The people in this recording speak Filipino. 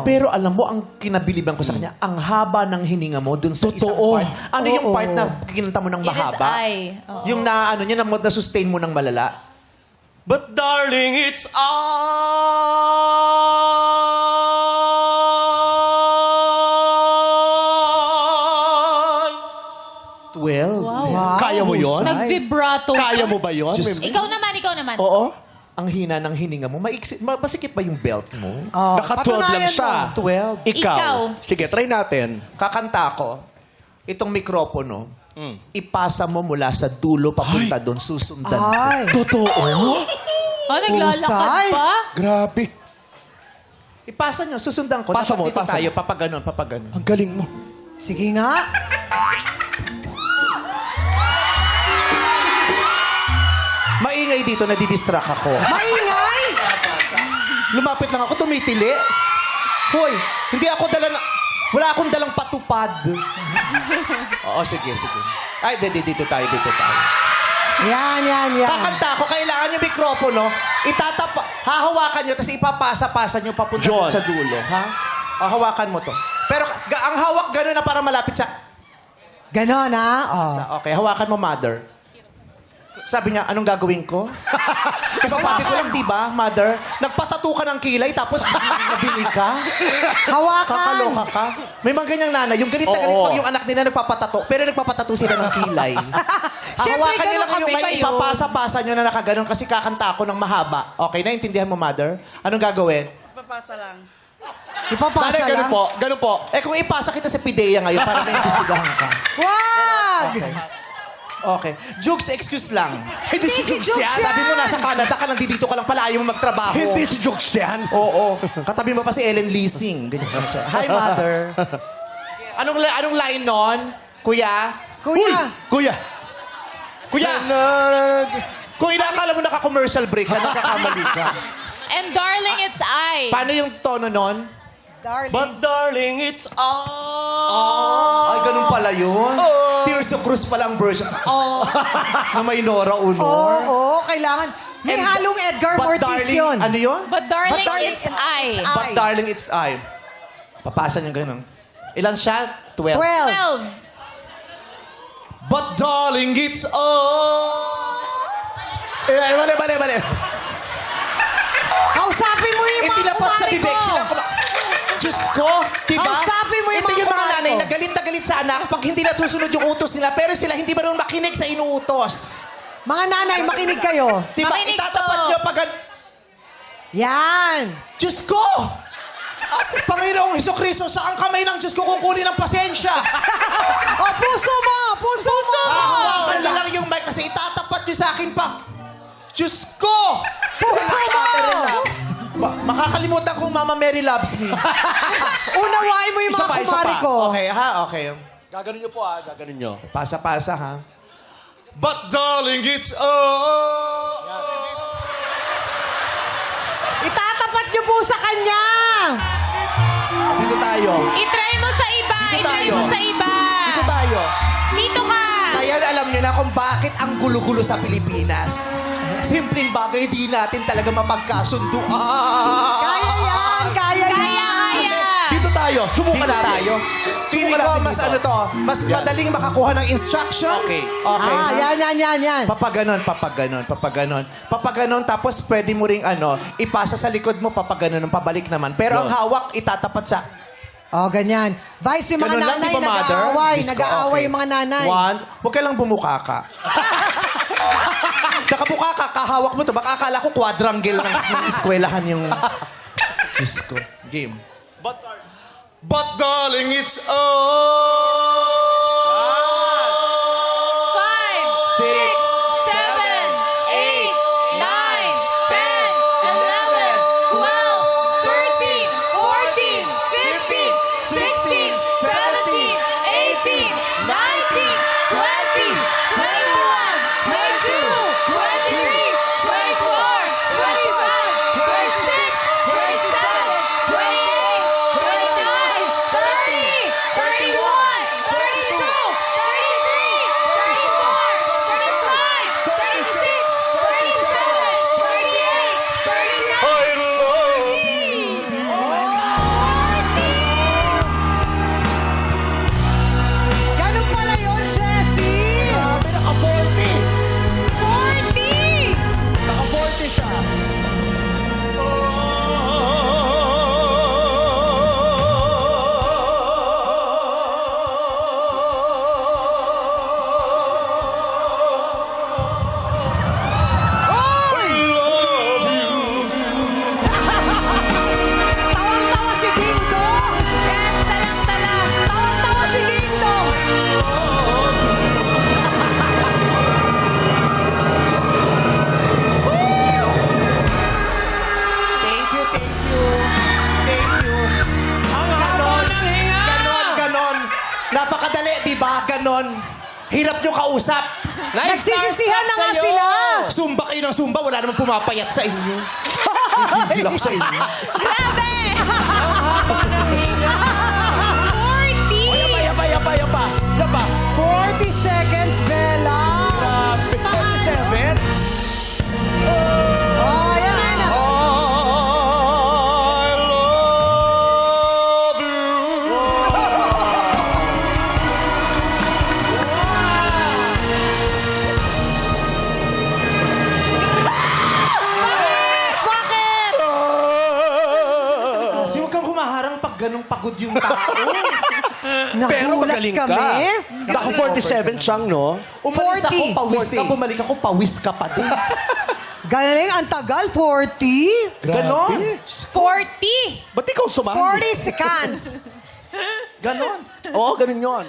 Pero alam mo, ang kinabiliban ko sa kanya, ang haba ng hininga mo dun sa isang Totoo. part. Ano yung part na kinanta mo ng It is mahaba? I. Oo. Yung na, ano niya, na-sustain mo ng malala? But darling, it's I. 12. Wow. Kaya mo yun? Nag-vibrato. Kaya mo ba yun? Diyos- Ikaw naman, ikaw naman. Oo. Ang hina ng hininga mo, masikip ba yung belt mo? Naka-12 lang siya. 12. Ikaw. Ikaw. Sige, try natin. Kakanta ko, itong mikropono, ipasa mo mula sa dulo papunta doon, susundan ko. Totoo? Oh, naglalakad Husay. pa? Grabe. Ipasa nyo, susundan ko. Pasa Dapat mo, dito pasa tayo, mo. papaganon, papaganon. Ang galing mo. Sige nga. Maingay dito, nadidistract ako. Maingay! Lumapit lang ako, tumitili. Hoy, hindi ako wala akong dalang patupad. Oo, sige, sige. Ay, dito tayo, dito tayo. Yan. Kakanta ko, kailangan yung mikropono, hahawakan nyo, tapos ipapasa-pasa nyo papunta John. sa dulo. Ha? O, hawakan mo to. Pero ang hawak gano'n na para malapit sa... Ganon, ha? Oh. Okay, hawakan mo, mother. Sabi niya, anong gagawin ko? Kasi sabi ko lang, di ba, mother, nagpatato ka ng kilay tapos nabili ka? Hawakan! Kakaloka ka? May mga ganyang nanay, yung galit na galit Oo. pag yung anak nila nagpapatato, pero nagpapatato sila ng kilay. Siyempre, Hawakan nila ganun yung kami may ipapasa-pasa nyo na nakaganon kasi kakanta ako ng mahaba. Okay, naintindihan mo, mother? Anong gagawin? Ipapasa Ganun lang. po. Ganun po. Eh kung ipasa kita sa PIDEA ngayon para may imbestigahan ka. Wag! Okay. Jukes, excuse lang. Hindi si Jukes Jukes yan. yan. Sabi mo nasa Canada ka, nandito ka lang pala, ayaw mo magtrabaho. Hindi si Jukes yan. Oo. Katabi mo pa si Ellen Leasing. Ganyan siya. Hi, mother. Anong line nun? Kuya? Kuya! Kuya. Kuya! Kung inaakala mo naka-commercial break ka, nagkakamali ka. And darling, it's I. Paano yung tono nun? Darling. But darling, it's I. Ay, ganun pala yun. Tirso Cruz pala ang version. Na may Nora Honor. Oo, kailangan. May And- halong Edgar But Ortiz darling, yun. ano yun? But darling, But darling, it's I. it's But darling, it's I. Papasa niya ganun. Ilan siya? 12. 12. 12. But darling, it's Mali. Kausapin mo yung mga Itinapat sa kumari ko. bibig sila. Diyos ko, diba? Kausapin mo yung Ito mga yung mga kumari nanay ko. na galit sa anak pag hindi nasusunod yung utos nila, pero sila hindi marunong makinig sa inuutos. Mga nanay, makinig kayo. Diba? Makinig Itatapat po. nyo pag... Yan. Diyos ko! Panginoong Hesukristo, sa ang kamay ng Diyos ko kukunin ng pasensya. O, puso mo! Puso mo! Hahawakan na lang yung mic kasi itatapat nyo sa akin pa. Diyos ko! Puso mo! Makakalimutan kong Mama Mary loves me. Unawain mo yung mga kumari ko. Okay, ha? Okay. Gaganon nyo po gaganon nyo. Pasa-pasa, ha? But darling, it's Itatapat niyo po sa kanya. Dito tayo. I-try mo sa iba. Dito I-try tayo. mo sa iba. Dito tayo. Dito ka. Ngayon, alam nyo na kung bakit ang gulo-gulo sa Pilipinas. Simpleng bagay, di natin talaga mapagkasunduan. Kaya yan. Kaya yan. Kaya. Dito tayo. Subukan Dito natin. tayo. Feeling ko, natin mas dito. ano to, mas madaling makakuha ng instruction. Okay. Okay. Yan. Papaganon. Papaganon, tapos pwede mo ring ipasa sa likod mo, papaganon, pabalik naman. Pero ang hawak, itatapat sa... O, ganyan. Vice, yung mga Ganun lang, nanay, di ba, mother? nag-aaway. Diyos ko, Nag-aaway okay. yung mga nanay. One, huwag ka lang bumuka ka. Nakabuka ka, kahawak mo to. Baka akala ko quadrangle ng eskwelahan yung... Diyos ko. Game. But darling, it's 5, 6, 7, 8, 9, 10, 11, 12, 13, 14, 15, 16, 17, 18, 19, 20, 21, 22, 23, 24, 25, 26, 27, 28, 29, 30, 31, 32, ganon, hirap nyo kausap. Nagsisisihan na nga sila. Sumba kayo ng sumba, wala namang pumapayat sa inyo. Gigil ako sa inyo. Grabe! 40! Yapa. 40 seconds, Bella. Grabe. 47? Oh, yan na, yan na. I love you. Bakit? Kasi huwag kang humaharang pag ganong pagod yung tao. Pero Nagulat magaling kami. ka. Naku, 47 siyang, no? Umalis 40. ako, pawis ka, 40. bumalik ako, pawis ka pa din. Galing, ang tagal, 40. Ganon. 40! Ba't ikaw sumali? 40 seconds. Ganon. Oo, ganun yun.